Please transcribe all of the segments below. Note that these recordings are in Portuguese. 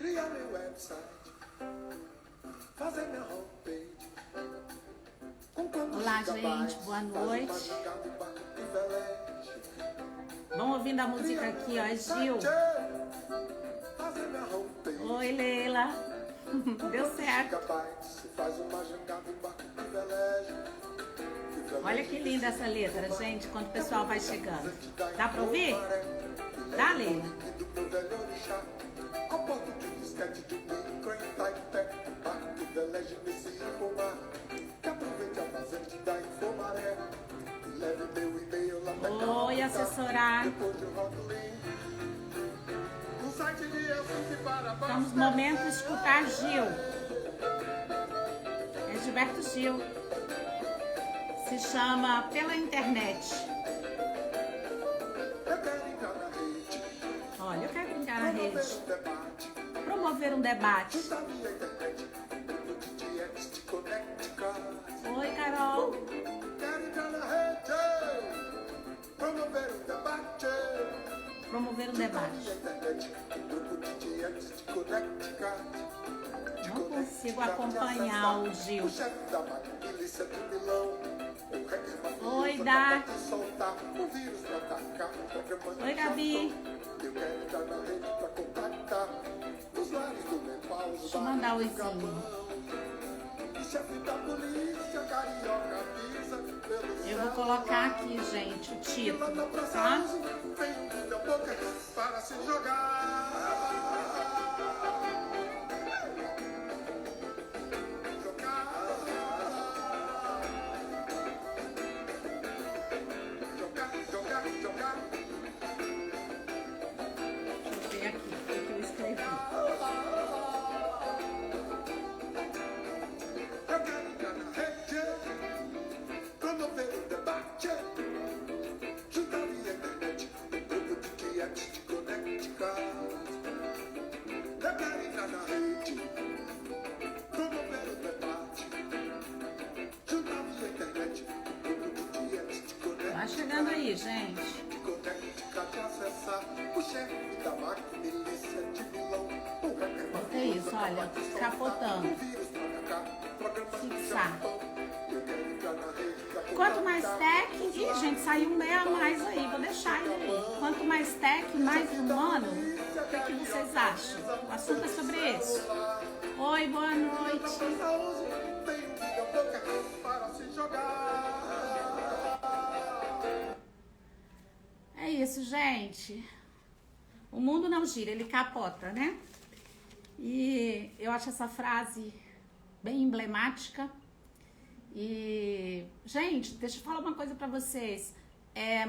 criar meu website, fazer minha homepage. Olá, gente, boa noite. Vamos ouvindo a música aqui, ó, Gil. Oi, Leila. Deu certo. Olha que linda essa letra, gente, quando o pessoal vai chegando. Dá pra ouvir? Dá, Leila? Oi, assessorar. Estamos no momento de escutar Gil. É Gilberto Gil. Se chama Pela Internet. Olha, eu quero brincar na rede. Promover um debate. Oi, Carol. Promover um debate. Não consigo acompanhar o Gil. Oi, Dá. Oi, Gabi. Deixa eu mandar o oizinho. Eu vou colocar aqui, gente, o título, tá? Tá chegando aí, gente. É isso, olha, capotando. Fixar. Quanto mais tech, ih, gente, saiu um meia a mais aí, vou deixar ele aí. Quanto mais tech, mais humano, o que vocês acham? O assunto é sobre isso. Oi, boa noite. É isso, gente. O mundo não gira, ele capota, né? E eu acho essa frase bem emblemática. E, gente, deixa eu falar uma coisa pra vocês.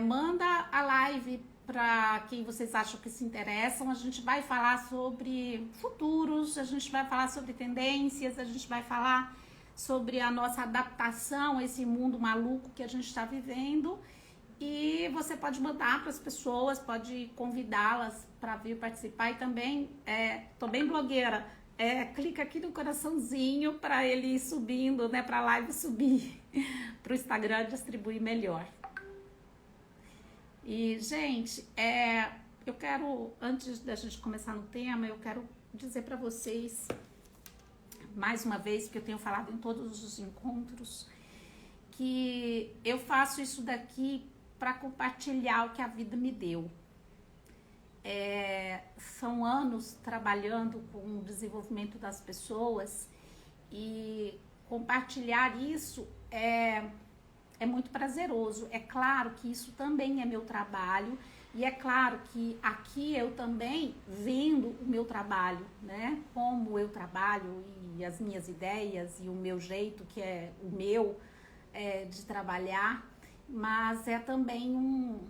Manda a live pra quem vocês acham que se interessam. A gente vai falar sobre futuros, a gente vai falar sobre tendências, a gente vai falar sobre a nossa adaptação a esse mundo maluco que a gente está vivendo. E você pode mandar para as pessoas, pode convidá-las para vir participar. E também, tô bem blogueira, clica aqui no coraçãozinho para ele ir subindo, né, para a live subir, para o Instagram distribuir melhor. E, gente, eu quero, antes da gente começar no tema, eu quero dizer para vocês, mais uma vez, porque eu tenho falado em todos os encontros, que eu faço isso daqui para compartilhar o que a vida me deu. São anos trabalhando com o desenvolvimento das pessoas e compartilhar isso é muito prazeroso. É claro que isso também é meu trabalho e é claro que aqui eu também vendo o meu trabalho, né? Como eu trabalho e as minhas ideias e o meu jeito, que é o meu, de trabalhar, mas é também um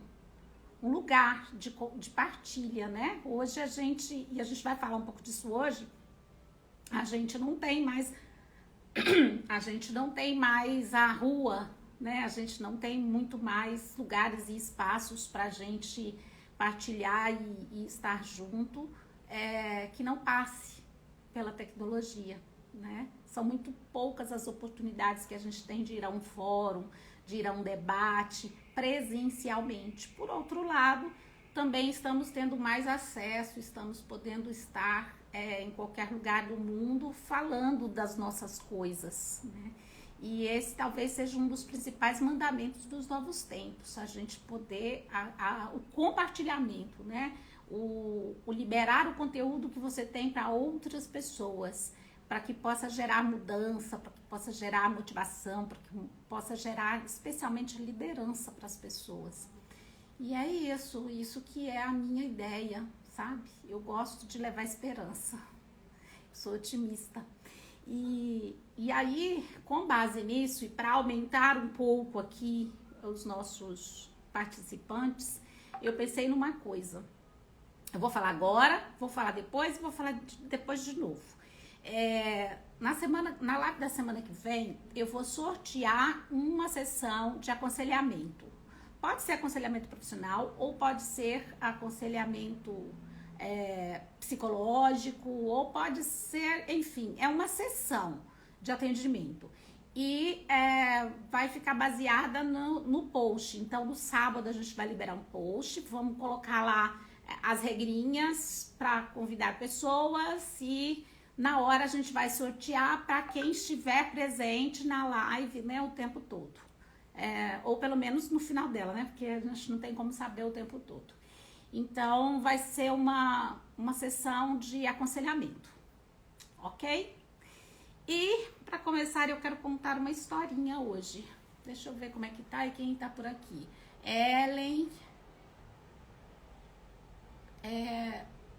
lugar de partilha, né? Hoje a gente vai falar um pouco disso hoje, a gente não tem mais a rua, né? A gente não tem muito mais lugares e espaços para a gente partilhar e estar junto, que não passe pela tecnologia, né? São muito poucas as oportunidades que a gente tem de ir a um fórum, de ir a um debate presencialmente. Por outro lado, também estamos tendo mais acesso, estamos podendo estar em qualquer lugar do mundo falando das nossas coisas, né? E esse talvez seja um dos principais mandamentos dos novos tempos, a gente poder, o compartilhamento, né? O liberar o conteúdo que você tem para outras pessoas, para que possa gerar mudança, para que possa gerar motivação, para que possa gerar especialmente liderança para as pessoas. E é isso que é a minha ideia, sabe? Eu gosto de levar esperança, sou otimista. E aí, com base nisso, e para aumentar um pouco aqui os nossos participantes, eu pensei numa coisa. Eu vou falar agora, vou falar depois e vou falar depois de novo. Na live da semana que vem, eu vou sortear uma sessão de aconselhamento. Pode ser aconselhamento profissional ou pode ser aconselhamento psicológico, ou pode ser, enfim, é uma sessão de atendimento. E vai ficar baseada no post. Então, no sábado a gente vai liberar um post, vamos colocar lá as regrinhas para convidar pessoas e na hora a gente vai sortear para quem estiver presente na live, né, o tempo todo. Ou pelo menos no final dela, né, porque a gente não tem como saber o tempo todo. Então, vai ser uma sessão de aconselhamento, ok? E, para começar, eu quero contar uma historinha hoje. Deixa eu ver como é que tá e quem tá por aqui. Ellen,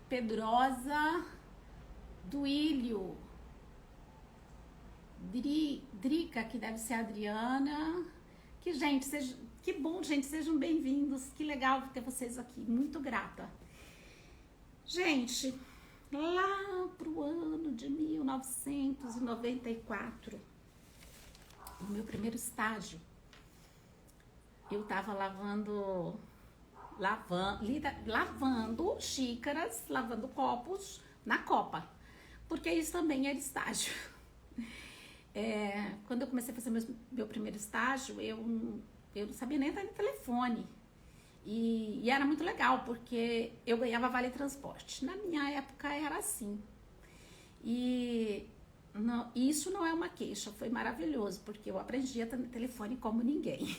Pedrosa, Duílio, Drica, que deve ser a Adriana. Que bom, gente, sejam bem-vindos. Que legal ter vocês aqui, muito grata. Gente, lá pro ano de 1994, no meu primeiro estágio, eu tava lavando xícaras, lavando copos na copa, porque isso também era estágio. Quando eu comecei a fazer meu primeiro estágio, eu não sabia nem entrar no telefone. E era muito legal, porque eu ganhava vale transporte. Na minha época era assim. E isso não é uma queixa, foi maravilhoso, porque eu aprendi a estar no telefone como ninguém.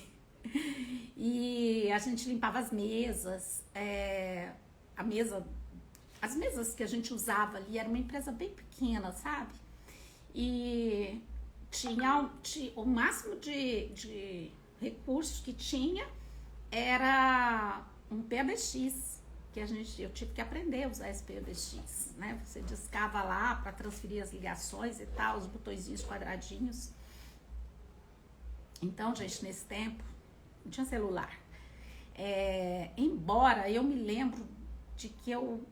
E a gente limpava as mesas, as mesas que a gente usava ali, era uma empresa bem pequena, sabe? E tinha o máximo de recursos que tinha era um PBX, que eu tive que aprender a usar esse PBX, né? Você discava lá para transferir as ligações e tal, os botõezinhos quadradinhos. Então, gente, nesse tempo não tinha celular. Embora eu me lembro de que eu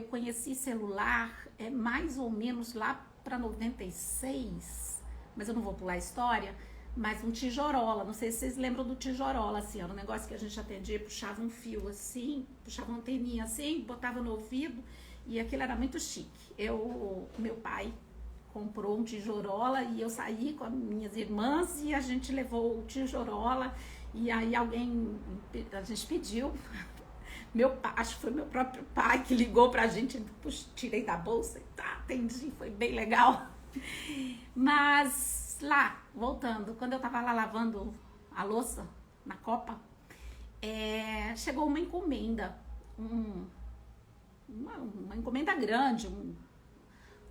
conheci celular mais ou menos lá para 96, mas eu não vou pular a história, mas um tijorola, não sei se vocês lembram do tijorola, assim, era um negócio que a gente atendia, puxava um fio assim, puxava uma anteninha assim, botava no ouvido, e aquilo era muito chique. Meu pai comprou um tijorola e eu saí com as minhas irmãs e a gente levou o tijorola, e aí a gente pediu, acho que foi meu próprio pai que ligou pra gente, tirei da bolsa e atendi, foi bem legal. Mas lá, voltando, quando eu tava lá lavando a louça na copa, chegou uma encomenda, uma encomenda grande,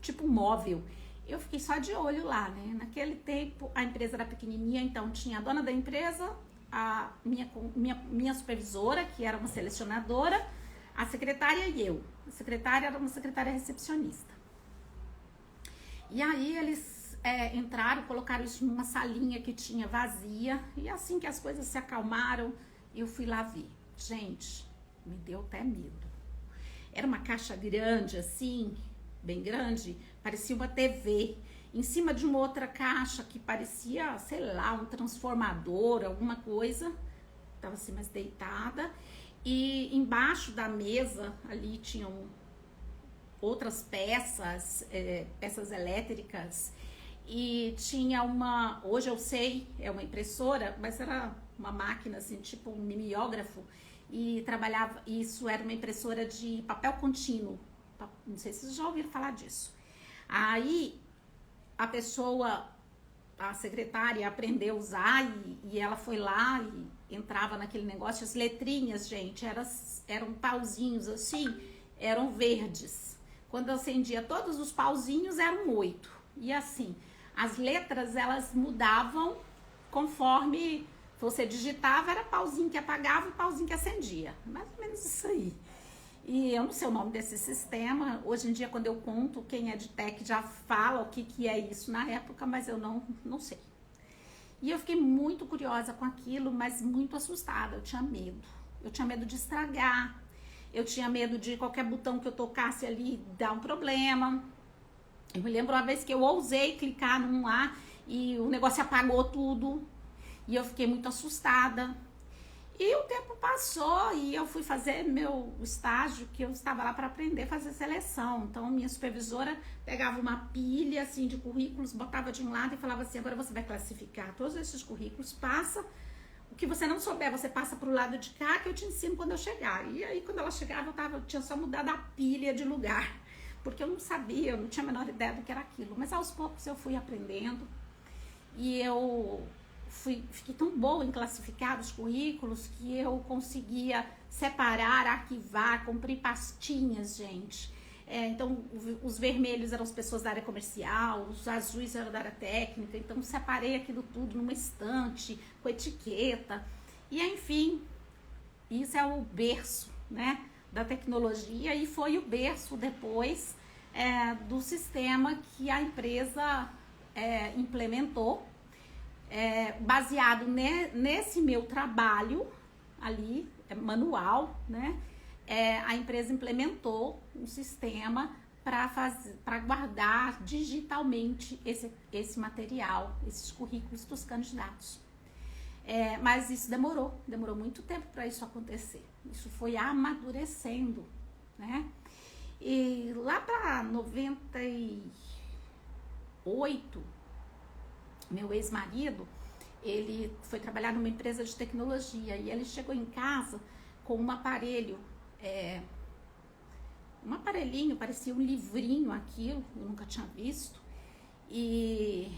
tipo um móvel. Eu fiquei só de olho lá, né? Naquele tempo a empresa era pequenininha, então tinha a dona da empresa, a minha supervisora, que era uma selecionadora, a secretária e eu. A secretária era uma secretária recepcionista. E aí eles entraram, colocaram isso numa salinha que tinha vazia, e assim que as coisas se acalmaram, eu fui lá ver. Gente, me deu até medo. Era uma caixa grande assim, bem grande, parecia uma TV, em cima de uma outra caixa que parecia, sei lá, um transformador, alguma coisa, estava assim mais deitada, e embaixo da mesa ali tinham outras peças, peças elétricas, e tinha hoje eu sei, é uma impressora, mas era uma máquina assim, tipo um mimeógrafo, e isso era uma impressora de papel contínuo. Não sei se vocês já ouviram falar disso. Aí a pessoa, a secretária aprendeu a usar e ela foi lá e entrava naquele negócio. As letrinhas, gente, eram pauzinhos assim, eram verdes. Quando eu acendia todos os pauzinhos, eram 8. E assim, as letras, elas mudavam conforme você digitava, era pauzinho que apagava e pauzinho que acendia. Mais ou menos isso aí. E eu não sei o nome desse sistema. Hoje em dia, quando eu conto, quem é de tech já fala o que é isso na época, mas eu não sei. E eu fiquei muito curiosa com aquilo, mas muito assustada. Eu tinha medo. Eu tinha medo de estragar. Eu tinha medo de qualquer botão que eu tocasse ali dar um problema. Eu me lembro uma vez que eu ousei clicar num lá e o negócio apagou tudo. E eu fiquei muito assustada. E o tempo passou e eu fui fazer meu estágio, que eu estava lá para aprender a fazer seleção. Então, minha supervisora pegava uma pilha assim de currículos, botava de um lado e falava assim: agora você vai classificar todos esses currículos, passa. O que você não souber, você passa para o lado de cá, que eu te ensino quando eu chegar. E aí, quando ela chegava, eu tinha só mudado a pilha de lugar. Porque eu não sabia, eu não tinha a menor ideia do que era aquilo. Mas aos poucos eu fui aprendendo e eu fiquei tão boa em classificar os currículos que eu conseguia separar, arquivar, cumprir pastinhas, gente. Então, os vermelhos eram as pessoas da área comercial, os azuis eram da área técnica, então separei aquilo tudo numa estante, com etiqueta. E, enfim, isso é o berço, né, da tecnologia e foi o berço depois do sistema que a empresa implementou. Baseado nesse meu trabalho ali, manual, né? A empresa implementou um sistema para guardar digitalmente esse material, esses currículos dos candidatos. Mas isso demorou muito tempo para isso acontecer. Isso foi amadurecendo, né? E lá para 98, meu ex-marido, ele foi trabalhar numa empresa de tecnologia e ele chegou em casa com um aparelho, um aparelhinho, parecia um livrinho aquilo, eu nunca tinha visto, e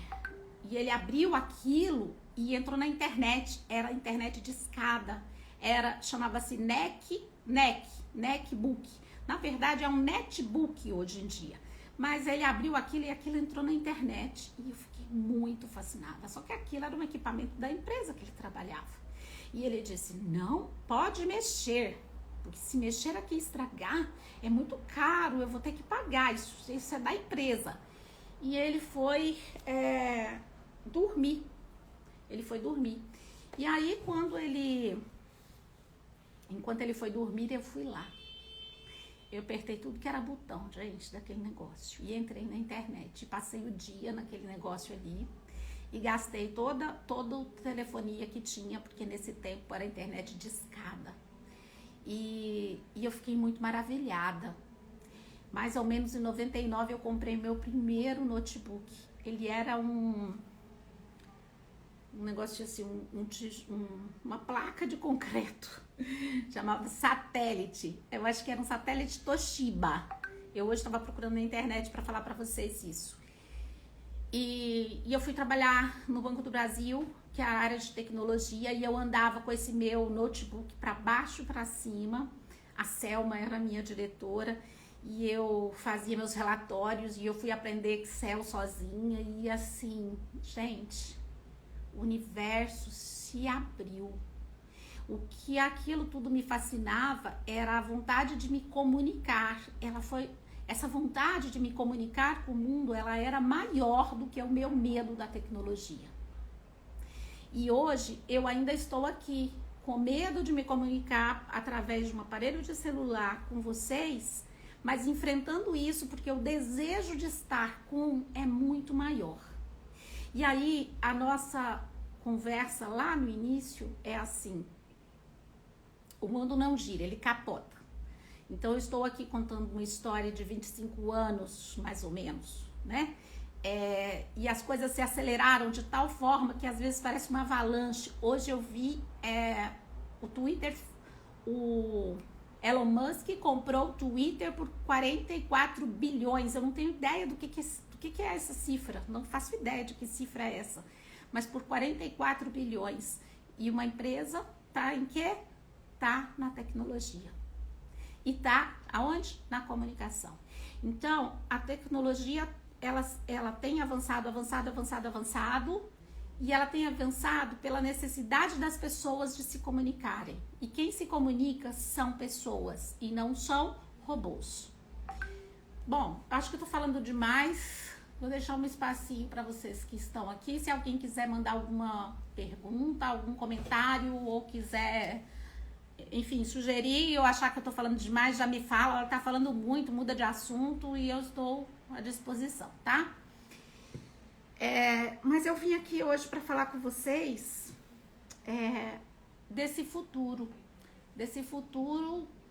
ele abriu aquilo e entrou na internet, era a internet de escada, chamava-se Netbook, na verdade é um netbook hoje em dia, mas ele abriu aquilo e aquilo entrou na internet e eu fiquei muito fascinada, só que aquilo era um equipamento da empresa que ele trabalhava. E ele disse: não pode mexer, porque se mexer aqui e estragar, é muito caro, eu vou ter que pagar, isso é da empresa. E ele foi dormir. E aí, enquanto ele foi dormir, eu fui lá. Eu apertei tudo que era botão, gente, daquele negócio. E entrei na internet. Passei o dia naquele negócio ali. E gastei toda a telefonia que tinha, porque nesse tempo era internet de escada. E eu fiquei muito maravilhada. Mais ou menos em 99 eu comprei meu primeiro notebook. Ele era um negócio assim, uma placa de concreto. Chamava satélite. Eu acho que era um satélite Toshiba. Eu hoje estava procurando na internet para falar para vocês isso. E eu fui trabalhar no Banco do Brasil, que é a área de tecnologia, e eu andava com esse meu notebook para baixo, para cima. A Selma era a minha diretora e eu fazia meus relatórios e eu fui aprender Excel sozinha e assim, gente, o universo se abriu. O que aquilo tudo me fascinava era a vontade de me comunicar. Essa vontade de me comunicar com o mundo, ela era maior do que o meu medo da tecnologia. E hoje eu ainda estou aqui com medo de me comunicar através de um aparelho de celular com vocês, mas enfrentando isso porque o desejo de estar com é muito maior. E aí a nossa conversa lá no início é assim: o mundo não gira, ele capota. Então eu estou aqui contando uma história de 25 anos, mais ou menos, né? E as coisas se aceleraram de tal forma que às vezes parece uma avalanche. Hoje eu vi o Twitter, o Elon Musk comprou o Twitter por 44 bilhões. Eu não tenho ideia do que é essa cifra. Não faço ideia de que cifra é essa. Mas por 44 bilhões. E uma empresa tá em quê? Tá na tecnologia. E tá aonde? Na comunicação. Então, a tecnologia, ela tem avançado, e ela tem avançado pela necessidade das pessoas de se comunicarem. E quem se comunica são pessoas e não são robôs. Bom, acho que eu tô falando demais. Vou deixar um espacinho para vocês que estão aqui. Se alguém quiser mandar alguma pergunta, algum comentário, ou quiser, enfim, sugerir, ou achar que eu tô falando demais, já me fala. Ela tá falando muito, muda de assunto, e eu estou à disposição, tá? Mas eu vim aqui hoje para falar com vocês desse futuro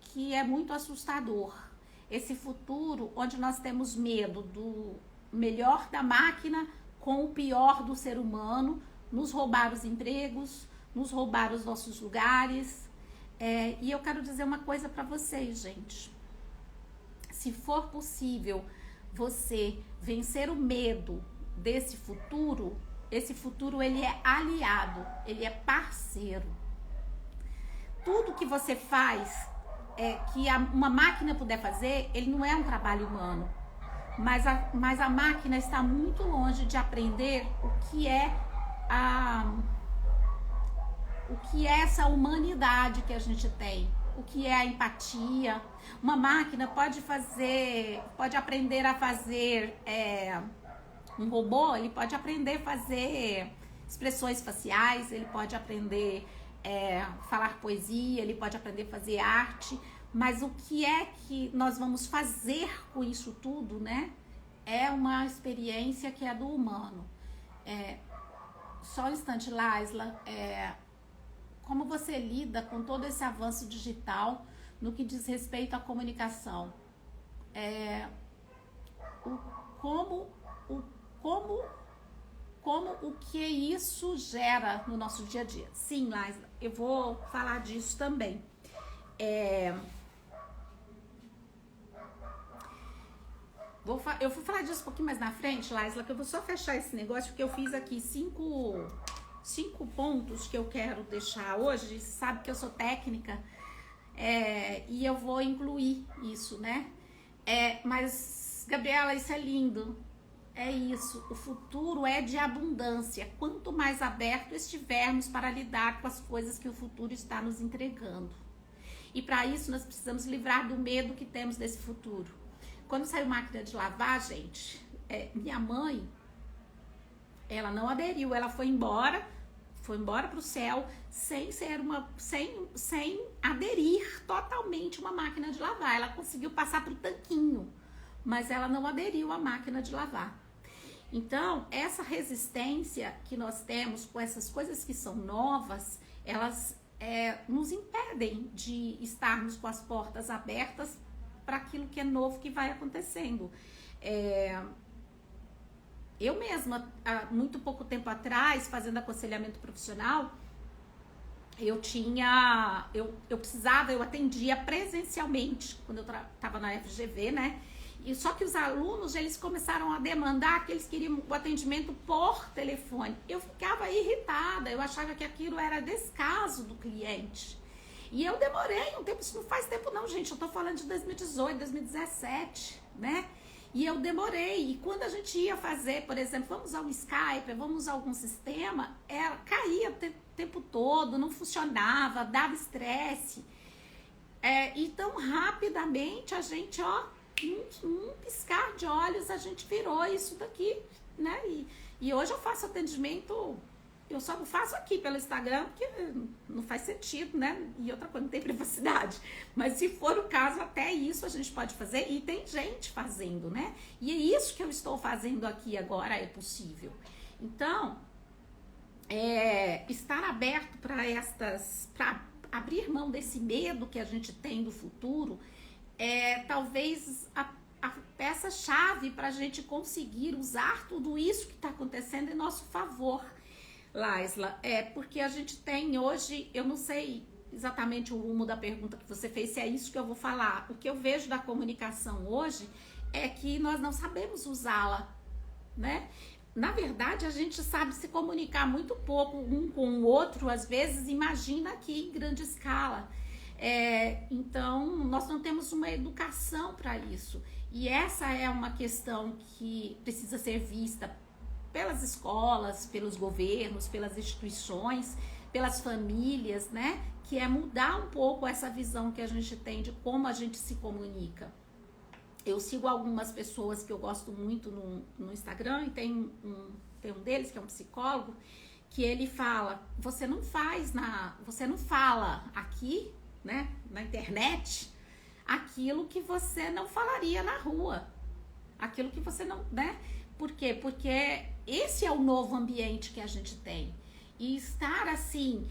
que é muito assustador. Esse futuro onde nós temos medo do melhor da máquina com o pior do ser humano, nos roubar os empregos, nos roubar os nossos lugares. E eu quero dizer uma coisa para vocês, gente. Se for possível você vencer o medo desse futuro, esse futuro ele é aliado, ele é parceiro. Tudo que você faz, que uma máquina puder fazer, ele não é um trabalho humano, mas a máquina está muito longe de aprender o que é essa humanidade que a gente tem, o que é a empatia. Uma máquina pode aprender a fazer um robô, ele pode aprender a fazer expressões faciais, ele pode aprender a falar poesia, ele pode aprender a fazer arte, mas o que é que nós vamos fazer com isso tudo, né? É uma experiência que é do humano. Só um instante, Laisla. Como você lida com todo esse avanço digital no que diz respeito à comunicação? Como o que isso gera no nosso dia a dia? Sim, Laisla, eu vou falar disso também. Eu vou falar disso um pouquinho mais na frente, Laisla, que eu vou só fechar esse negócio, porque eu fiz aqui cinco pontos que eu quero deixar hoje. Você sabe que eu sou técnica, e eu vou incluir isso, né? Mas, Gabriela, isso é lindo. É isso, o futuro é de abundância. Quanto mais aberto estivermos para lidar com as coisas que o futuro está nos entregando. E para isso nós precisamos livrar do medo que temos desse futuro. Quando saiu máquina de lavar, gente, minha mãe, ela não aderiu, ela foi embora para o céu sem aderir totalmente uma máquina de lavar. Ela conseguiu passar pro tanquinho, mas ela não aderiu à máquina de lavar. Então, essa resistência que nós temos com essas coisas que são novas, elas nos impedem de estarmos com as portas abertas para aquilo que é novo que vai acontecendo. Eu mesma, há muito pouco tempo atrás, fazendo aconselhamento profissional, eu atendia presencialmente, quando eu estava na FGV, né? E só que os alunos, eles começaram a demandar que eles queriam o atendimento por telefone. Eu ficava irritada, eu achava que aquilo era descaso do cliente. E eu demorei um tempo, isso não faz tempo não, gente, eu tô falando de 2018, 2017, né? E eu demorei, e quando a gente ia fazer, por exemplo, vamos usar um Skype, vamos usar algum sistema, caía o tempo todo, não funcionava, dava estresse. E tão rapidamente a gente, num piscar de olhos, a gente virou isso daqui, né? E hoje eu faço atendimento, eu só não faço aqui pelo Instagram, porque não faz sentido, né? E outra coisa, não tem privacidade. Mas se for o caso, até isso a gente pode fazer, e tem gente fazendo, né? E é isso que eu estou fazendo aqui agora, é possível. Então, estar aberto para abrir mão desse medo que a gente tem do futuro, talvez a peça-chave para a gente conseguir usar tudo isso que está acontecendo em nosso favor, Laisla. Porque a gente tem hoje, eu não sei exatamente o rumo da pergunta que você fez, se é isso que eu vou falar. O que eu vejo da comunicação hoje é que nós não sabemos usá-la, né? Na verdade, a gente sabe se comunicar muito pouco um com o outro, às vezes, imagina aqui em grande escala. Então, nós não temos uma educação para isso. E essa é uma questão que precisa ser vista pelas escolas, pelos governos, pelas instituições, pelas famílias, né? Que é mudar um pouco essa visão que a gente tem de como a gente se comunica. Eu sigo algumas pessoas que eu gosto muito no Instagram, e tem um deles que é um psicólogo, que ele fala, você não fala aqui, né, na internet, aquilo que você não falaria na rua, aquilo que você não, né? Por quê? Porque esse é o novo ambiente que a gente tem, e estar assim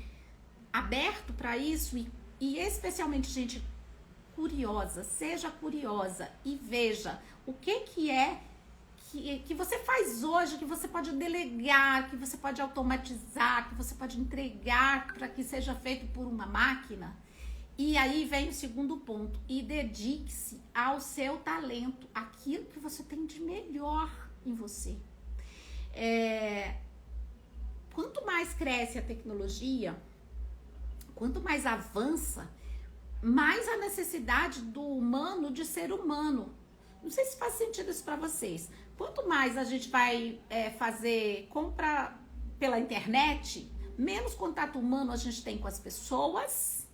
aberto para isso, e especialmente gente curiosa, seja curiosa e veja o que é que você faz hoje, que você pode delegar, que você pode automatizar, que você pode entregar para que seja feito por uma máquina. E aí vem o segundo ponto, e dedique-se ao seu talento, aquilo que você tem de melhor em você. Quanto mais cresce a tecnologia, quanto mais avança, mais a necessidade do humano de ser humano. Não sei se faz sentido isso para vocês. Quanto mais a gente vai fazer compra pela internet, menos contato humano a gente tem com as pessoas,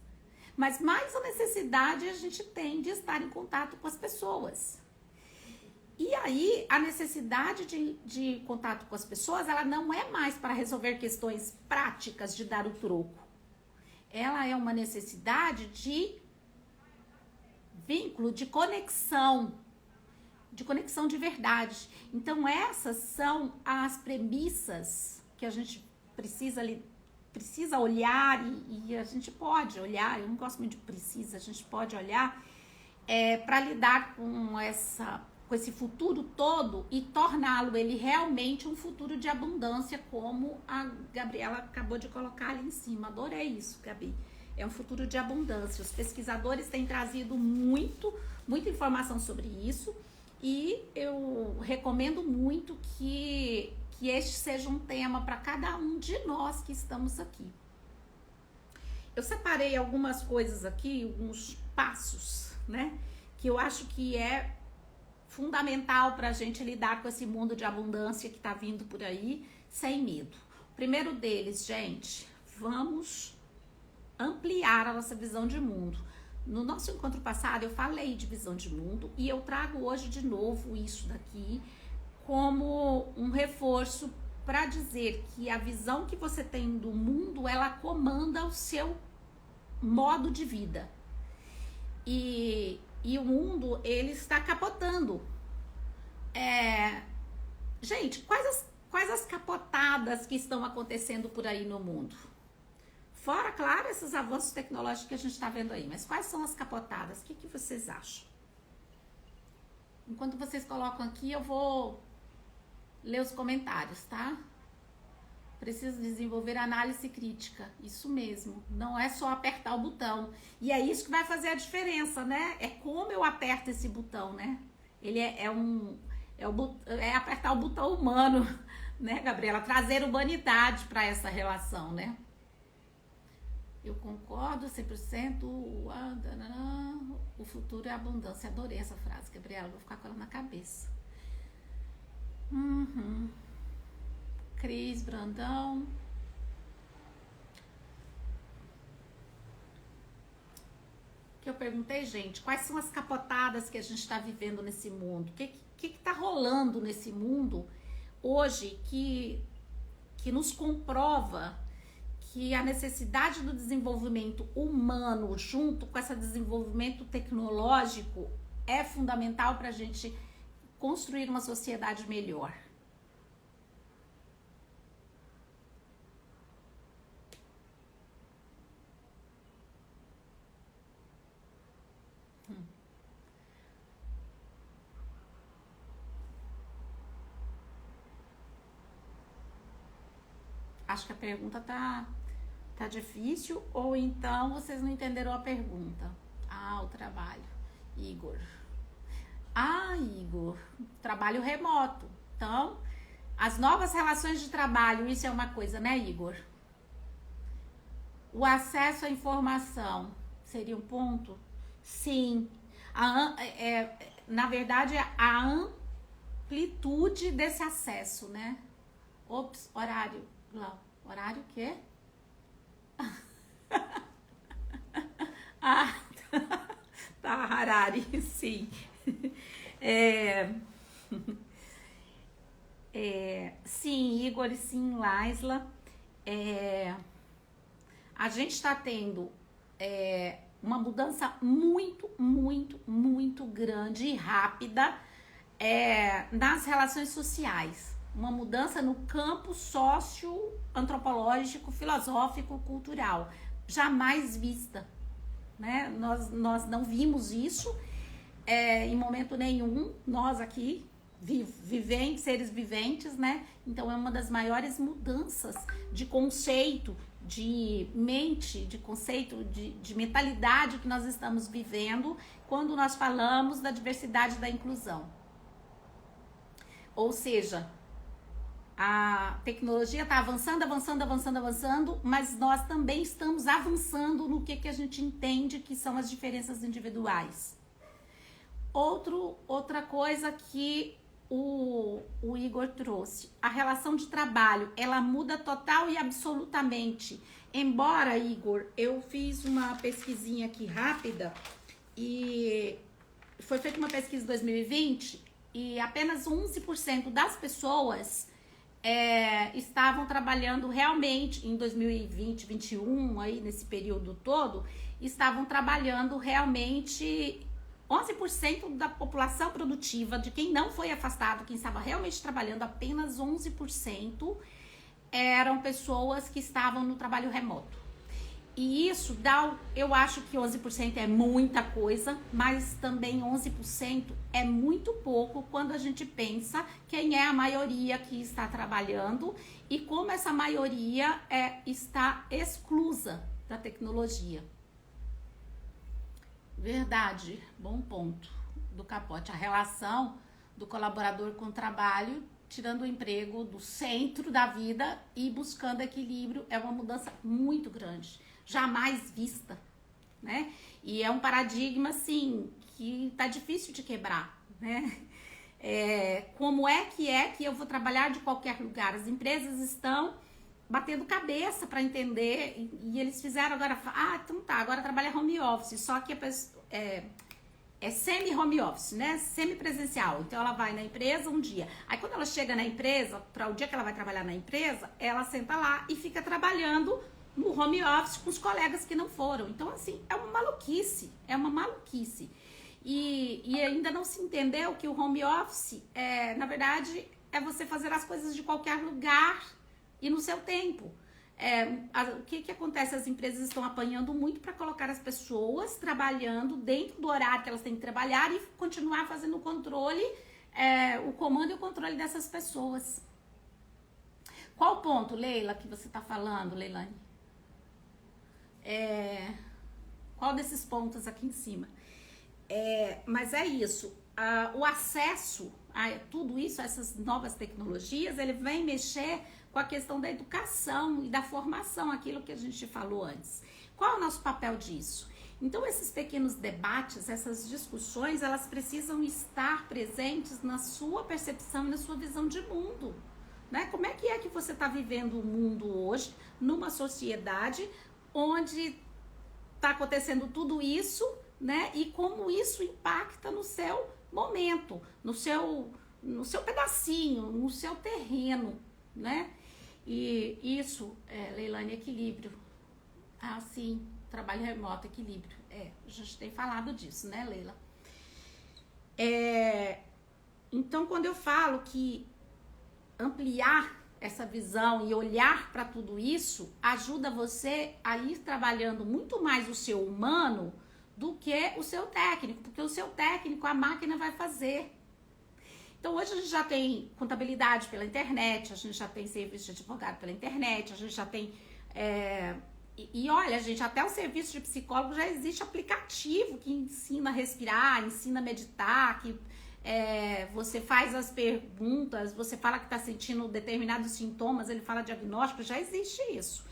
mas mais a necessidade a gente tem de estar em contato com as pessoas. E aí, a necessidade de contato com as pessoas, ela não é mais para resolver questões práticas de dar o troco. Ela é uma necessidade de vínculo, de conexão de verdade. Então, essas são as premissas que a gente precisa olhar, e a gente pode olhar, eu não gosto muito de precisa, a gente pode olhar para lidar com esse futuro todo e torná-lo ele realmente um futuro de abundância, como a Gabriela acabou de colocar ali em cima. Adorei isso, Gabi. É um futuro de abundância. Os pesquisadores têm trazido muita informação sobre isso, e eu recomendo muito que este seja um tema para cada um de nós que estamos aqui. Eu separei algumas coisas aqui, alguns passos, né, que eu acho que é fundamental para a gente lidar com esse mundo de abundância que está vindo por aí, sem medo. O primeiro deles, gente, vamos ampliar a nossa visão de mundo. No nosso encontro passado eu falei de visão de mundo, e eu trago hoje de novo isso daqui como um reforço para dizer que a visão que você tem do mundo, ela comanda o seu modo de vida. E o mundo, ele está capotando. Gente, quais as capotadas que estão acontecendo por aí no mundo? Fora, claro, esses avanços tecnológicos que a gente está vendo aí. Mas quais são as capotadas? O que vocês acham? Enquanto vocês colocam aqui, eu vou ler os comentários, tá? Preciso desenvolver análise crítica. Isso mesmo. Não é só apertar o botão. E é isso que vai fazer a diferença, né? É como eu aperto esse botão, né? Ele é apertar o botão humano, né, Gabriela? Trazer humanidade para essa relação, né? Eu concordo 100%. O futuro é abundância. Adorei essa frase, Gabriela. Vou ficar com ela na cabeça. Cris, Brandão. Que eu perguntei, gente, quais são as capotadas que a gente está vivendo nesse mundo? O que está rolando nesse mundo hoje que nos comprova que a necessidade do desenvolvimento humano junto com esse desenvolvimento tecnológico é fundamental para a gente construir uma sociedade melhor? Acho que a pergunta tá Tá difícil ou então vocês não entenderam a pergunta? Ah, o trabalho. Igor. Ah, Igor, trabalho remoto. Então, as novas relações de trabalho, isso é uma coisa, né, Igor? O acesso à informação seria um ponto? Sim. Na verdade, a amplitude desse acesso, né? Ops, horário. Horário o quê? Ah, tá, Harari, sim. Sim, Igor e sim, Laisla. A gente está tendo uma mudança muito, muito, muito grande e rápida nas relações sociais. Uma mudança no campo socio-antropológico, filosófico, cultural. Jamais vista, né? Nós não vimos isso em momento nenhum, nós aqui, seres viventes, né? Então é uma das maiores mudanças de conceito, de mente, de conceito, de mentalidade que nós estamos vivendo quando nós falamos da diversidade e da inclusão. Ou seja, a tecnologia está avançando, mas nós também estamos avançando no que a gente entende que são as diferenças individuais. Outra coisa que o Igor trouxe, a relação de trabalho, ela muda total e absolutamente. Embora, Igor, eu fiz uma pesquisinha aqui rápida e foi feita uma pesquisa em 2020 e apenas 11% das pessoas estavam trabalhando realmente em 2020, 2021, aí nesse período todo, estavam trabalhando realmente. 11% da população produtiva, de quem não foi afastado, quem estava realmente trabalhando, apenas 11% eram pessoas que estavam no trabalho remoto. E isso eu acho que 11% é muita coisa, mas também 11% é muito pouco quando a gente pensa quem é a maioria que está trabalhando e como essa maioria está exclusa da tecnologia. Verdade, bom ponto do Capote. A relação do colaborador com o trabalho, tirando o emprego do centro da vida e buscando equilíbrio, é uma mudança muito grande, jamais vista, né? E é um paradigma, assim, que tá difícil de quebrar, né? Como é que eu vou trabalhar de qualquer lugar? As empresas estão batendo cabeça para entender e eles fizeram agora, então tá, agora trabalha home office, só que é semi-home office, né? Semi-presencial. Então ela vai na empresa um dia. Aí quando ela chega na empresa, para o dia que ela vai trabalhar na empresa, ela senta lá e fica trabalhando no home office com os colegas que não foram. Então, assim, é uma maluquice. E ainda não se entendeu que o home office, na verdade, é você fazer as coisas de qualquer lugar e no seu tempo. O que acontece? As empresas estão apanhando muito para colocar as pessoas trabalhando dentro do horário que elas têm que trabalhar e continuar fazendo o controle, o comando e o controle dessas pessoas. Qual o ponto, Leila, que você está falando, Leilane? Qual desses pontos aqui em cima? Mas é isso. O acesso a tudo isso, a essas novas tecnologias, ele vem mexer com a questão da educação e da formação, aquilo que a gente falou antes. Qual é o nosso papel disso? Então, esses pequenos debates, essas discussões, elas precisam estar presentes na sua percepção e na sua visão de mundo, né? Como é que você está vivendo o mundo hoje, numa sociedade onde está acontecendo tudo isso, né? E como isso impacta no seu momento, no seu pedacinho, no seu terreno, né? E isso, Leilane, equilíbrio. Sim, trabalho remoto, equilíbrio. A gente tem falado disso, né, Leila? Então, quando eu falo que ampliar essa visão e olhar para tudo isso ajuda você a ir trabalhando muito mais o seu humano do que o seu técnico, porque o seu técnico a máquina vai fazer. Então, hoje a gente já tem contabilidade pela internet, a gente já tem serviço de advogado pela internet, a gente já tem E olha, gente, até o serviço de psicólogo já existe aplicativo que ensina a respirar, ensina a meditar, que você faz as perguntas, você fala que está sentindo determinados sintomas, ele fala diagnóstico, já existe isso.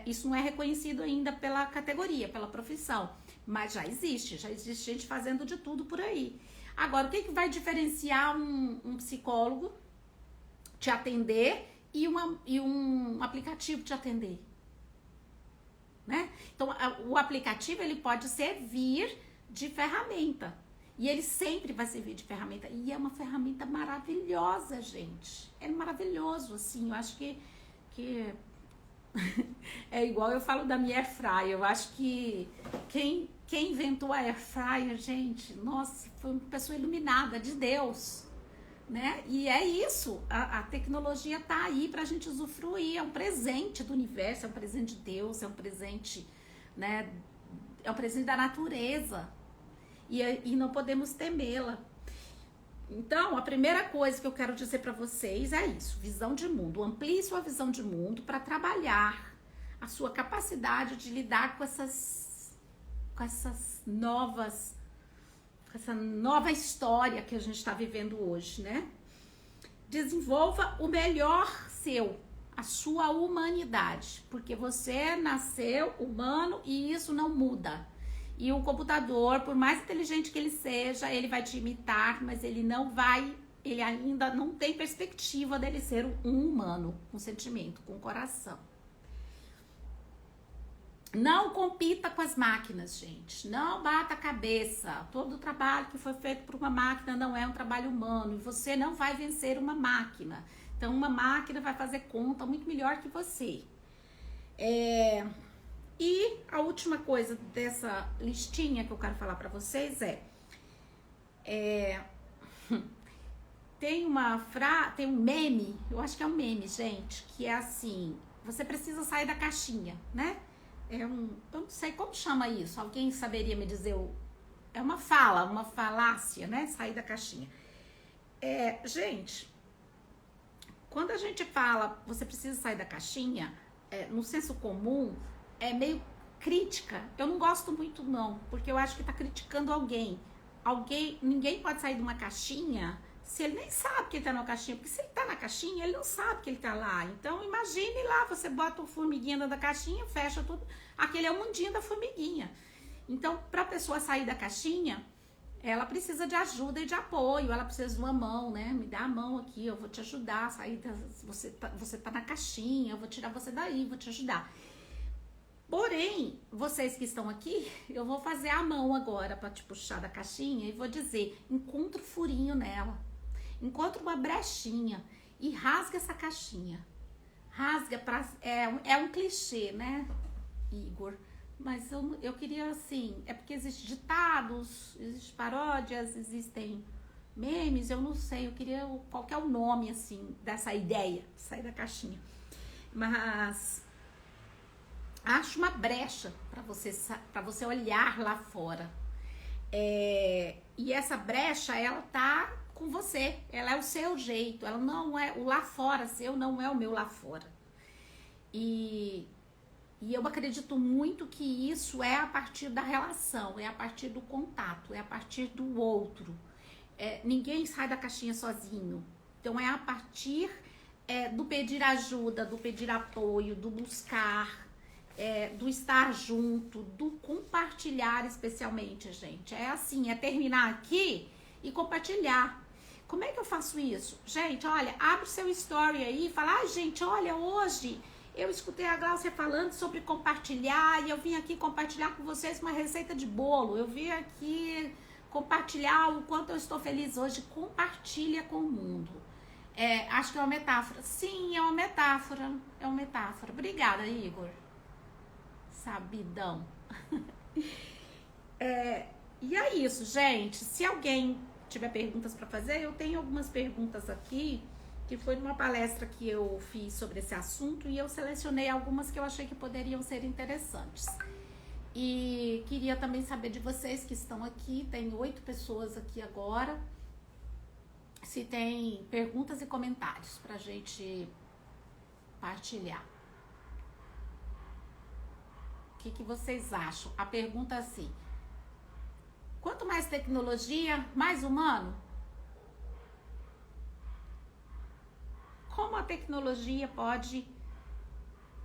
Isso não é reconhecido ainda pela categoria, pela profissão, mas já existe gente fazendo de tudo por aí. Agora, o que vai diferenciar um psicólogo te atender e um aplicativo te atender? Né? Então, o aplicativo ele pode servir de ferramenta. E ele sempre vai servir de ferramenta. E é uma ferramenta maravilhosa, gente. É maravilhoso, assim. Eu acho que é igual eu falo da minha airfryer. Eu acho que quem inventou a airfryer, gente, nossa, foi uma pessoa iluminada de Deus. Né? E é isso, a tecnologia tá aí pra gente usufruir, é um presente do universo, é um presente de Deus, é um presente, né? É um presente da natureza e não podemos temê-la. Então, a primeira coisa que eu quero dizer pra vocês é isso, visão de mundo, amplie sua visão de mundo para trabalhar a sua capacidade de lidar com essas novas, essa nova história que a gente está vivendo hoje, né? Desenvolva o melhor seu, a sua humanidade, porque você nasceu humano e isso não muda. E o computador, por mais inteligente que ele seja, ele vai te imitar, mas ele ainda não tem perspectiva dele ser um humano, com sentimento, com coração. Não compita com as máquinas, gente. Não bata a cabeça. Todo trabalho que foi feito por uma máquina não é um trabalho humano. E você não vai vencer uma máquina. Então, uma máquina vai fazer conta muito melhor que você. E a última coisa dessa listinha que eu quero falar para vocês tem um meme, eu acho que é um meme, gente, que é assim: você precisa sair da caixinha, né? Eu não sei como chama isso. Alguém saberia me dizer? É uma falácia, né? Sair da caixinha. Gente, quando a gente fala você precisa sair da caixinha, no senso comum, é meio crítica. Eu não gosto muito, não, porque eu acho que tá criticando alguém. Ninguém pode sair de uma caixinha se ele nem sabe que ele tá na caixinha, porque se ele tá na caixinha, ele não sabe que ele tá lá. Então, imagine lá, você bota o formiguinha dentro da caixinha, fecha tudo, aquele é o mundinho da formiguinha. Então, pra pessoa sair da caixinha, ela precisa de ajuda e de apoio, ela precisa de uma mão, né? Me dá a mão aqui, eu vou te ajudar a sair, você tá na caixinha, eu vou tirar você daí, vou te ajudar. Porém, vocês que estão aqui, eu vou fazer a mão agora pra te puxar da caixinha e vou dizer, encontra o furinho nela. Encontra uma brechinha e rasga essa caixinha. Rasga é um clichê, né, Igor? Mas eu queria assim, é porque existem ditados, existem paródias, existem memes, eu não sei, eu queria qual que é o nome assim dessa ideia, sair da caixinha. Mas acho uma brecha para você olhar lá fora. E essa brecha, ela tá com você, ela é o seu jeito, ela não é o lá fora seu, não é o meu lá fora. E eu acredito muito que isso é a partir da relação, é a partir do contato, é a partir do outro. Ninguém sai da caixinha sozinho. Então é a partir do pedir ajuda, do pedir apoio, do buscar, do estar junto, do compartilhar especialmente, gente. É assim, é terminar aqui e compartilhar. Como é que eu faço isso? Gente, olha, abre o seu story aí e fala, gente, olha, hoje eu escutei a Gláucia falando sobre compartilhar e eu vim aqui compartilhar com vocês uma receita de bolo. Eu vim aqui compartilhar o quanto eu estou feliz hoje. Compartilha com o mundo. Acho que é uma metáfora. Sim, é uma metáfora. É uma metáfora. Obrigada, Igor. Sabidão. E é isso, gente. Se alguém tiver perguntas para fazer, eu tenho algumas perguntas aqui, que foi numa palestra que eu fiz sobre esse assunto e eu selecionei algumas que eu achei que poderiam ser interessantes. E queria também saber de vocês que estão aqui, tem 8 pessoas aqui agora, se tem perguntas e comentários pra gente partilhar. que vocês acham? A pergunta é assim: quanto mais tecnologia, mais humano? Como a tecnologia pode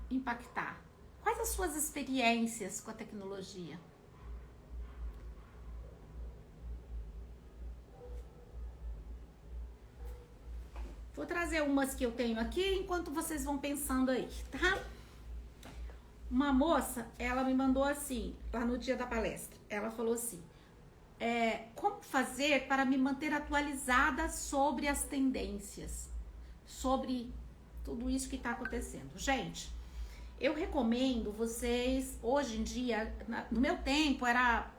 impactar? Quais as suas experiências com a tecnologia? Vou trazer umas que eu tenho aqui enquanto vocês vão pensando aí, tá? Uma moça, ela me mandou assim, lá no dia da palestra, ela falou assim: como fazer para me manter atualizada sobre as tendências, sobre tudo isso que está acontecendo? Gente, eu recomendo vocês, hoje em dia, no meu tempo era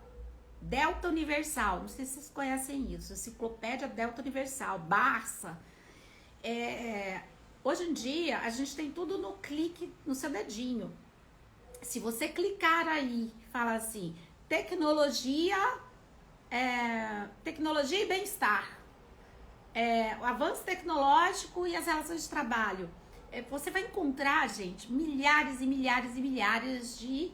Delta Universal, não sei se vocês conhecem isso, Enciclopédia Delta Universal, Barça. Hoje em dia a gente tem tudo no clique, no seu dedinho. Se você clicar aí, fala assim, tecnologia e bem-estar, o avanço tecnológico e as relações de trabalho, você vai encontrar, gente, milhares e milhares e milhares de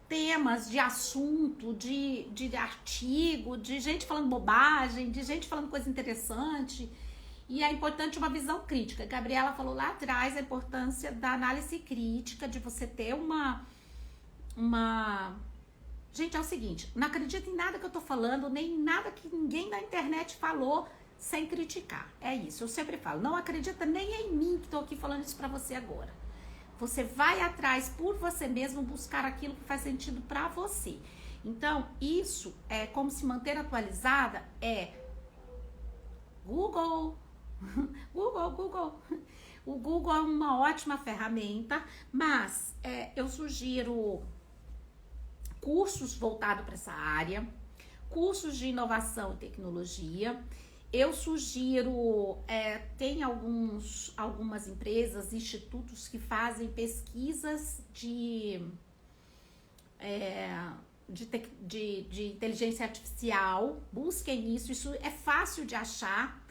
temas, de assunto, de artigo, de gente falando bobagem, de gente falando coisa interessante. E é importante uma visão crítica. A Gabriela falou lá atrás a importância da análise crítica, de você ter uma... Gente, é o seguinte, não acredito em nada que eu tô falando, nem em nada que ninguém na internet falou sem criticar. É isso, eu sempre falo, não acredita nem em mim que tô aqui falando isso pra você agora. Você vai atrás por você mesmo buscar aquilo que faz sentido pra você. Então, isso é como se manter atualizada, Google. O Google é uma ótima ferramenta, mas eu sugiro cursos voltados para essa área, cursos de inovação e tecnologia. Eu sugiro, tem algumas empresas, institutos que fazem pesquisas de inteligência artificial. Busquem isso é fácil de achar.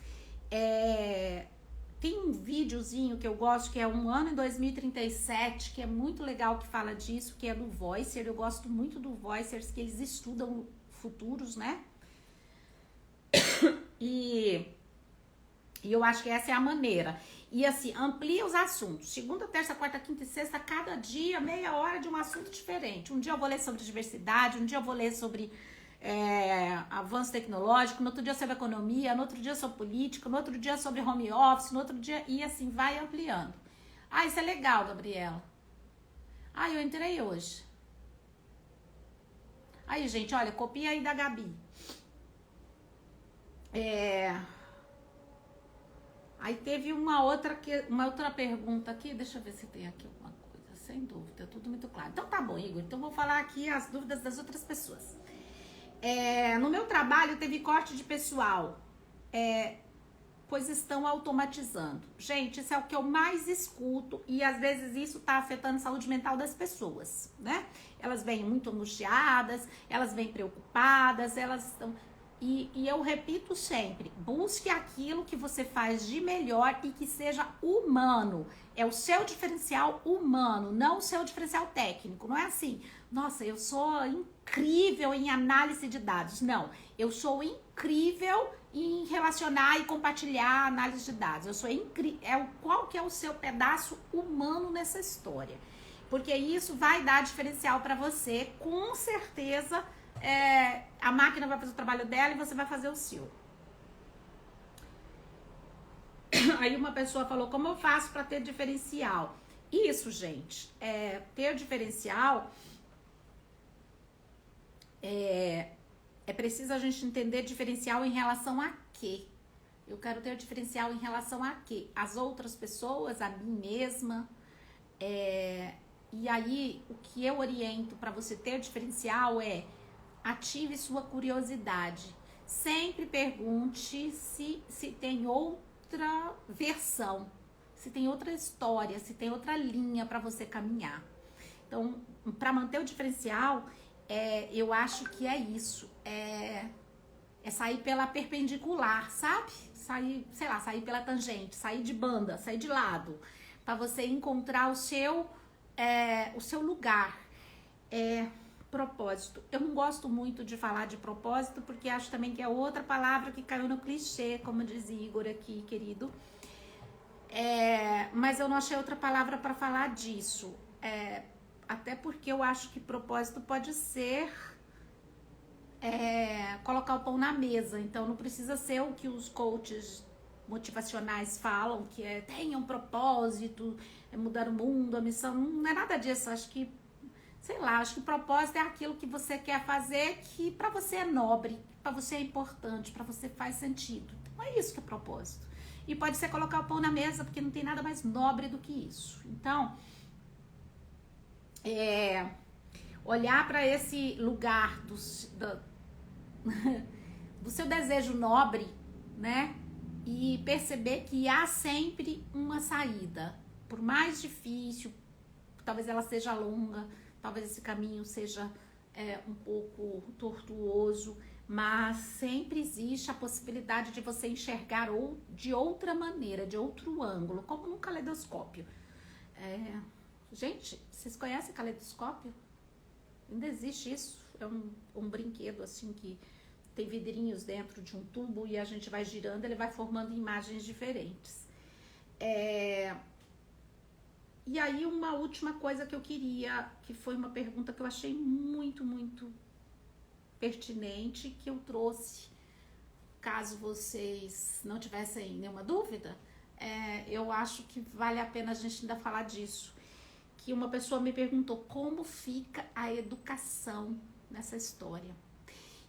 Tem um videozinho que eu gosto, que é Um Ano em 2037, que é muito legal, que fala disso, que é do Voicer. Eu gosto muito do Voicers, que eles estudam futuros, né? E eu acho que essa é a maneira. E assim, amplia os assuntos. Segunda, terça, quarta, quinta e sexta, cada dia, meia hora de um assunto diferente. Um dia eu vou ler sobre diversidade, um dia eu vou ler sobre avanço tecnológico, no outro dia sobre economia, no outro dia sobre política, no outro dia sobre home office, no outro dia, e assim vai ampliando. Isso é legal, Gabriela. Eu entrei hoje. Aí, gente, olha, copia aí da Gabi. Aí teve uma outra pergunta aqui, deixa eu ver se tem aqui alguma coisa, sem dúvida, tudo muito claro. Então tá bom, Igor, então vou falar aqui as dúvidas das outras pessoas. No meu trabalho teve corte de pessoal, pois estão automatizando. Gente, isso é o que eu mais escuto e às vezes isso tá afetando a saúde mental das pessoas, né? Elas vêm muito angustiadas, elas vêm preocupadas, elas estão... E eu repito sempre, busque aquilo que você faz de melhor e que seja humano. É o seu diferencial humano, não o seu diferencial técnico. Não é assim, nossa, eu sou incrível em análise de dados. Não, eu sou incrível em relacionar e compartilhar análise de dados. Eu sou incrível. Qual que é o seu pedaço humano nessa história? Porque isso vai dar diferencial para você, com certeza. A máquina vai fazer o trabalho dela e você vai fazer o seu. Aí uma pessoa falou, como eu faço para ter diferencial? Isso, gente, ter diferencial é preciso a gente entender diferencial em relação a quê? Eu quero ter diferencial em relação a quê? As outras pessoas, a mim mesma. E aí, o que eu oriento para você ter diferencial ative sua curiosidade. Sempre pergunte se tem outra versão, se tem outra história, se tem outra linha para você caminhar. Então, para manter o diferencial, eu acho que é isso. É sair pela perpendicular, sabe? Sair pela tangente, sair de banda, sair de lado, para você encontrar o seu lugar. Propósito. Eu não gosto muito de falar de propósito, porque acho também que é outra palavra que caiu no clichê, como dizia Igor aqui, querido. Mas eu não achei outra palavra para falar disso. Até porque eu acho que propósito pode ser colocar o pão na mesa. Então não precisa ser o que os coaches motivacionais falam, que tenha um propósito, mudar o mundo, a missão. Não é nada disso. Acho que acho que propósito é aquilo que você quer fazer que pra você é nobre, pra você é importante, pra você faz sentido. Então é isso que é propósito. E pode ser colocar o pão na mesa, porque não tem nada mais nobre do que isso. Então, olhar para esse lugar do seu desejo nobre, né? E perceber que há sempre uma saída. Por mais difícil, talvez ela seja longa, talvez esse caminho seja um pouco tortuoso, mas sempre existe a possibilidade de você enxergar de outra maneira, de outro ângulo, como num caleidoscópio. Gente, vocês conhecem caleidoscópio? Ainda existe isso. É um brinquedo assim que tem vidrinhos dentro de um tubo e a gente vai girando, ele vai formando imagens diferentes. E aí uma última coisa que eu queria, que foi uma pergunta que eu achei muito, muito pertinente, que eu trouxe, caso vocês não tivessem nenhuma dúvida, eu acho que vale a pena a gente ainda falar disso. Que uma pessoa me perguntou como fica a educação nessa história.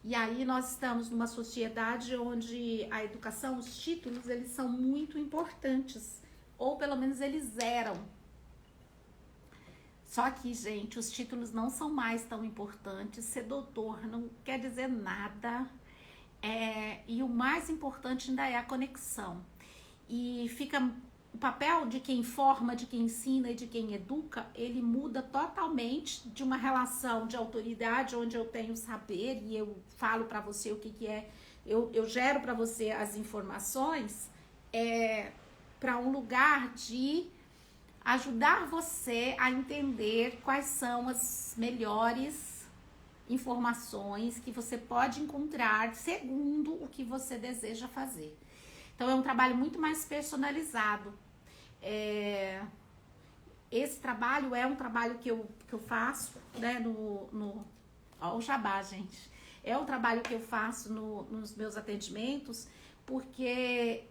E aí nós estamos numa sociedade onde a educação, os títulos, eles são muito importantes, ou pelo menos eles eram. Só que, gente, os títulos não são mais tão importantes. Ser doutor não quer dizer nada. E o mais importante ainda é a conexão. E fica o papel de quem forma, de quem ensina e de quem educa, ele muda totalmente de uma relação de autoridade, onde eu tenho saber e eu falo para você o que é, eu gero para você as informações, para um lugar de ajudar você a entender quais são as melhores informações que você pode encontrar segundo o que você deseja fazer. Então é um trabalho muito mais personalizado. Esse trabalho é um trabalho que eu faço, né, ó, o jabá, gente. É um trabalho que eu faço nos meus atendimentos, porque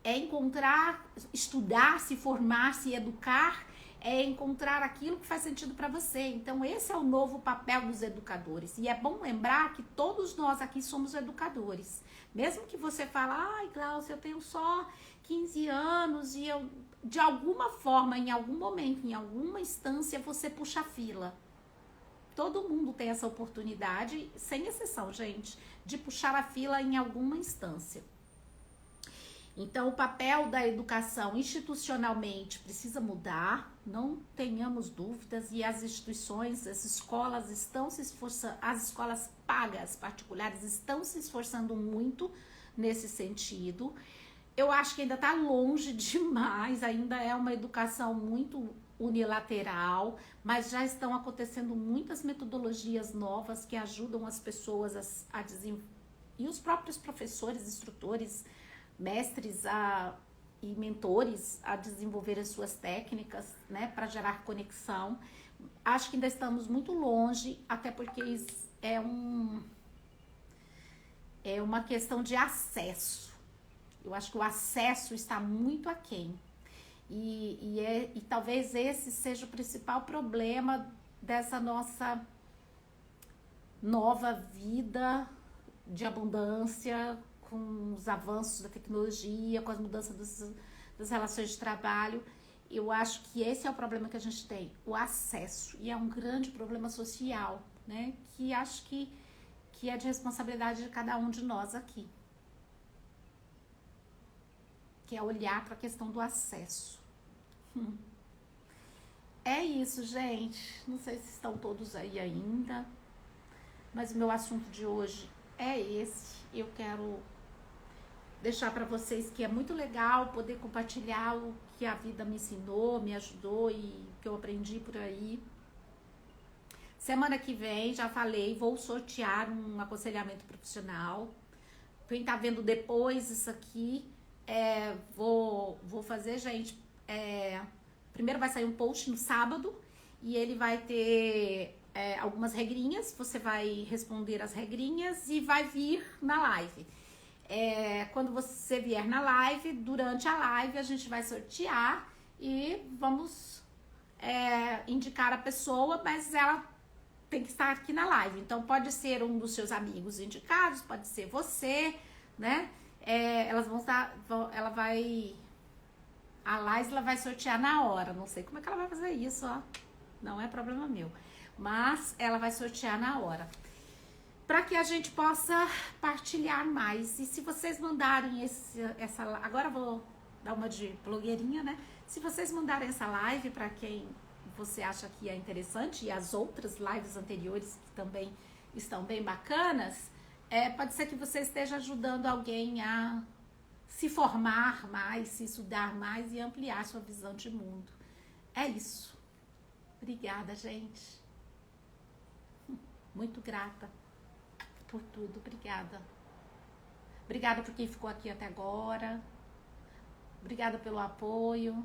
encontrar, estudar, se formar, se educar, encontrar aquilo que faz sentido para você. Então esse é o novo papel dos educadores. E é bom lembrar que todos nós aqui somos educadores. Mesmo que você fale, ai, Glaucia, eu tenho só 15 anos e eu, de alguma forma, em algum momento, em alguma instância, você puxa a fila. Todo mundo tem essa oportunidade, sem exceção, gente, de puxar a fila em alguma instância. Então, o papel da educação institucionalmente precisa mudar, não tenhamos dúvidas, e as instituições, as escolas estão se esforçando, as escolas pagas particulares estão se esforçando muito nesse sentido. Eu acho que ainda está longe demais, ainda é uma educação muito unilateral, mas já estão acontecendo muitas metodologias novas que ajudam as pessoas a desenvolver, e os próprios professores, instrutores, mestres e mentores a desenvolver as suas técnicas, né, para gerar conexão. Acho que ainda estamos muito longe, até porque é uma questão de acesso. Eu acho que o acesso está muito aquém. E talvez esse seja o principal problema dessa nossa nova vida de abundância, com os avanços da tecnologia, com as mudanças das relações de trabalho. Eu acho que esse é o problema que a gente tem, o acesso. E é um grande problema social, né? Que acho que é de responsabilidade de cada um de nós aqui. Que é olhar para a questão do acesso. É isso, gente. Não sei se estão todos aí ainda, mas o meu assunto de hoje é esse. Eu quero deixar para vocês que é muito legal poder compartilhar o que a vida me ensinou, me ajudou e que eu aprendi por aí. Semana que vem, já falei, vou sortear um aconselhamento profissional. Quem tá vendo depois isso aqui, vou fazer, gente. Primeiro vai sair um post no sábado e ele vai ter algumas regrinhas. Você vai responder as regrinhas e vai vir na live. Quando você vier na live, durante a live, a gente vai sortear e vamos indicar a pessoa, mas ela tem que estar aqui na live. Então, pode ser um dos seus amigos indicados, pode ser você, né? Elas vão estar... A Laisla vai sortear na hora. Não sei como é que ela vai fazer isso, ó. Não é problema meu. Mas ela vai sortear na hora. Para que a gente possa partilhar mais. E se vocês mandarem essa... Agora eu vou dar uma de blogueirinha, né? Se vocês mandarem essa live para quem você acha que é interessante, e as outras lives anteriores que também estão bem bacanas, pode ser que você esteja ajudando alguém a se formar mais, se estudar mais e ampliar sua visão de mundo. É isso. Obrigada, gente. Muito grata por tudo. Obrigada. Obrigada por quem ficou aqui até agora. Obrigada pelo apoio.